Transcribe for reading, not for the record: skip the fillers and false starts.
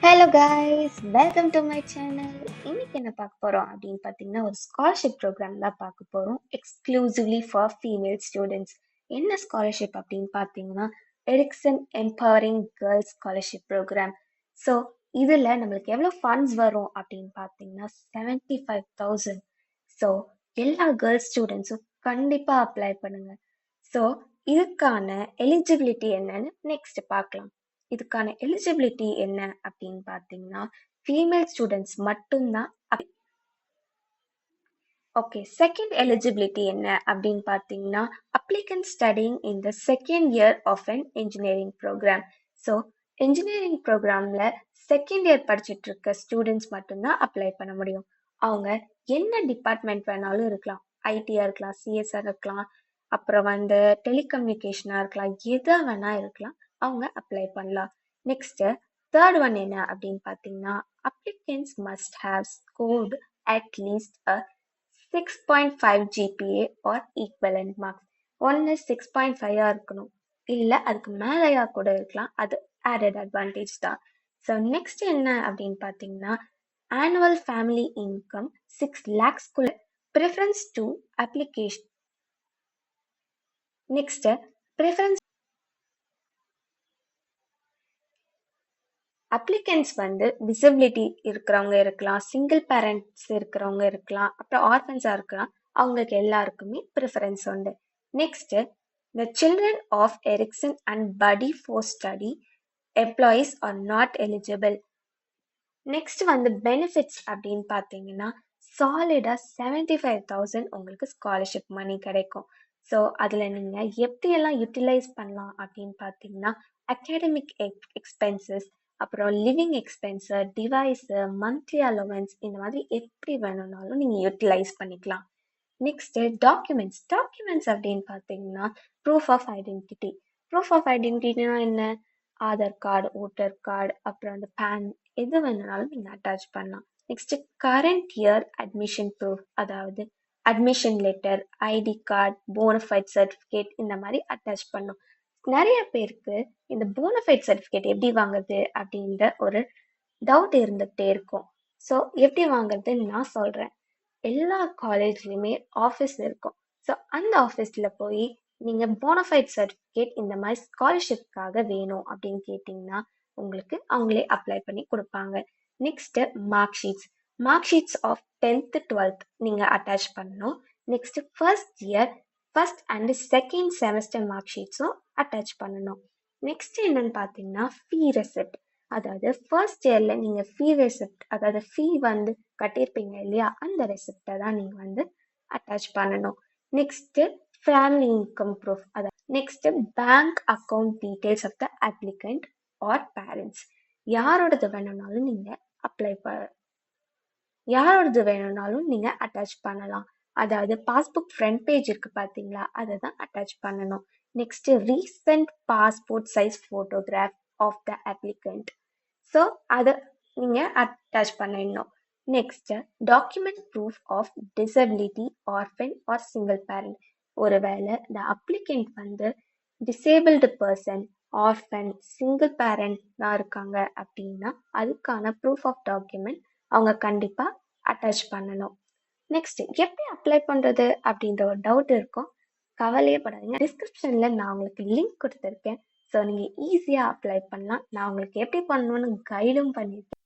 Hello guys, welcome to my channel. இன்னைக்கு என்ன பார்க்க போறோம் அப்படின்னு பார்த்தீங்கன்னா, ஒரு ஸ்காலர்ஷிப் ப்ரோக்ராம் தான் பார்க்க போறோம். Exclusively for female students. என்ன ஸ்காலர்ஷிப் அப்படின்னு பார்த்தீங்கன்னா, Ericsson empowering girls scholarship programme. So இதில் நம்மளுக்கு எவ்வளோ ஃபண்ட்ஸ் வரும் அப்படின்னு பார்த்தீங்கன்னா 75,000. ஸோ எல்லா கேர்ள்ஸ் ஸ்டூடெண்ட்ஸும் கண்டிப்பாக அப்ளை பண்ணுங்க. ஸோ இதுக்கான எலிஜிபிலிட்டி என்னன்னு நெக்ஸ்ட் பார்க்கலாம். இதுக்கான எலிஜிபிலிட்டி என்ன அப்படின்னு பார்த்தீங்கன்னா, ஃபீமேல் ஸ்டூடெண்ட்ஸ் மட்டும்தான். ஓகே, செகண்ட் எலிஜிபிலிட்டி என்ன அப்படின்னு பார்த்தீங்கன்னா, applicant studying in the second year of an engineering programme. So engineering ப்ரோக்ராமில் செகண்ட் இயர் படிச்சுட்டு இருக்க ஸ்டூடெண்ட்ஸ் மட்டும்தான் அப்ளை பண்ண முடியும். அவங்க என்ன டிபார்ட்மெண்ட் வேணாலும் இருக்கலாம். ஐடியாக இருக்கலாம், சிஎஸ்ஆர் இருக்கலாம், அப்புறம் டெலிகம்யூனிகேஷனாக இருக்கலாம், எதா வேணா இருக்கலாம். அவங்க அப்ளை பண்ணலாம். நெக்ஸ்ட் தேர்ட் ஒன் என்ன அப்படின்னு பார்த்தீங்கன்னா, applicants must have scored at least 6.5 GPA or equivalent marks. ஒன்று 6.5 இருக்கணும், இல்லை அதுக்கு மேலேயா கூட இருக்கலாம். அது ஆடட் அட்வான்டேஜ் தான். ஸோ நெக்ஸ்ட் என்ன அப்படின்னு பார்த்தீங்கன்னா, ஆனுவல் ஃபேமிலி இன்கம் 6 lakhsக்குள்ள preference to application. Next preference applicants disability இருக்கிறவங்க இருக்கலாம், சிங்கிள் பேரண்ட்ஸ் இருக்கிறவங்க இருக்கலாம், அப்புறம் ஆர்ஃபன்ஸாக இருக்கலாம். அவங்களுக்கு எல்லாருக்குமே ப்ரிஃபரன்ஸ் உண்டு. Next the children of Ericsson and buddy four study employees are not eligible. Next benefits அப்படின்னு பார்த்தீங்கன்னா, சாலிடாக 75,000 உங்களுக்கு ஸ்காலர்ஷிப் மணி கிடைக்கும். ஸோ அதில் நீங்கள் எப்படியெல்லாம் யூட்டிலைஸ் பண்ணலாம் அப்படின்னு பார்த்தீங்கன்னா, அகாடமிக் எக்ஸ்பென்சஸ், அப்புறம் living expense, device, monthly allowance, இந்த மாதிரி எப்படி வேணும்னாலும் நீங்கள் யூட்டிலைஸ் பண்ணிக்கலாம். நெக்ஸ்ட்டு டாக்குமெண்ட்ஸ் அப்படின்னு பார்த்தீங்கன்னா, proof of identity. Proof of ஐடென்டிட்டினா என்ன? ஆதார் கார்டு, ஓட்டர் கார்டு, அப்புறம் பேன், எது வேணும்னாலும் நீங்கள் அட்டாச் பண்ணலாம். Next current year admission proof, அதாவது admission letter, ID card, bonafide certificate, இந்த மாதிரி அட்டாச் பண்ணும். நிறைய பேருக்கு இந்த போனஃபைட் சர்டிஃபிகேட் எப்படி வாங்குறது அப்படின்ற ஒரு டவுட் இருந்துகிட்டே இருக்கும். ஸோ எப்படி வாங்குறதுன்னு நான் சொல்கிறேன். எல்லா காலேஜ்லையுமே ஆஃபீஸ் இருக்கும். ஸோ அந்த ஆஃபீஸில் போய் நீங்கள் போனஃபைட் சர்டிஃபிகேட் இந்த மாதிரி ஸ்காலர்ஷிப்காக வேணும் அப்படின்னு கேட்டிங்கன்னா உங்களுக்கு அவங்களே அப்ளை பண்ணி கொடுப்பாங்க. Next mark sheets of 10th 12th நீங்கள் அட்டாச் பண்ணணும். Next first and second semester mark ஷீட்ஸும் அட்டாச் பண்ணணும். நெக்ஸ்ட் என்னன்னு பார்த்தீங்கன்னா, ஃபீ ரெசிப்ட். அதாவது ஃபர்ஸ்ட் இயரில் நீங்கள் ஃபீ ரெசிப்ட், அதாவது ஃபீ கட்டியிருப்பீங்க இல்லையா, அந்த ரெசிப்டை தான் நீங்கள் அட்டாச் பண்ணணும். Next family income proof. அதாவது next bank account details of the applicant or parents. யாரோடது வேணும்னாலும் நீங்கள் அட்டாச் பண்ணலாம். அதாவது பாஸ்புக் ஃப்ரண்ட் பேஜ் இருக்கு பார்த்தீங்களா, அதை தான் அட்டாச் பண்ணணும். Next recent passport size photograph of the applicant. So அதை நீங்கள் அட்டாச் பண்ணிடணும். Next document proof of disability, orphan or single parent. ஒருவேளை the applicant disabled person, orphan, single parent தான் இருக்காங்க அப்படின்னா அதுக்கான ப்ரூஃப் ஆஃப் டாக்குமெண்ட் அவங்க கண்டிப்பாக அட்டாச் பண்ணணும். நெக்ஸ்ட் எப்படி அப்ளை பண்ணுறது அப்படின்ற ஒரு டவுட் இருக்கும். கவலையே படாதீங்க, டிஸ்கிரிப்ஷனில் நான் உங்களுக்கு லிங்க் கொடுத்துருக்கேன். ஸோ நீங்கள் ஈஸியாக அப்ளை பண்ணலாம். நான் உங்களுக்கு எப்படி பண்ணணும்னு கைடும் பண்ணியிருக்கேன்.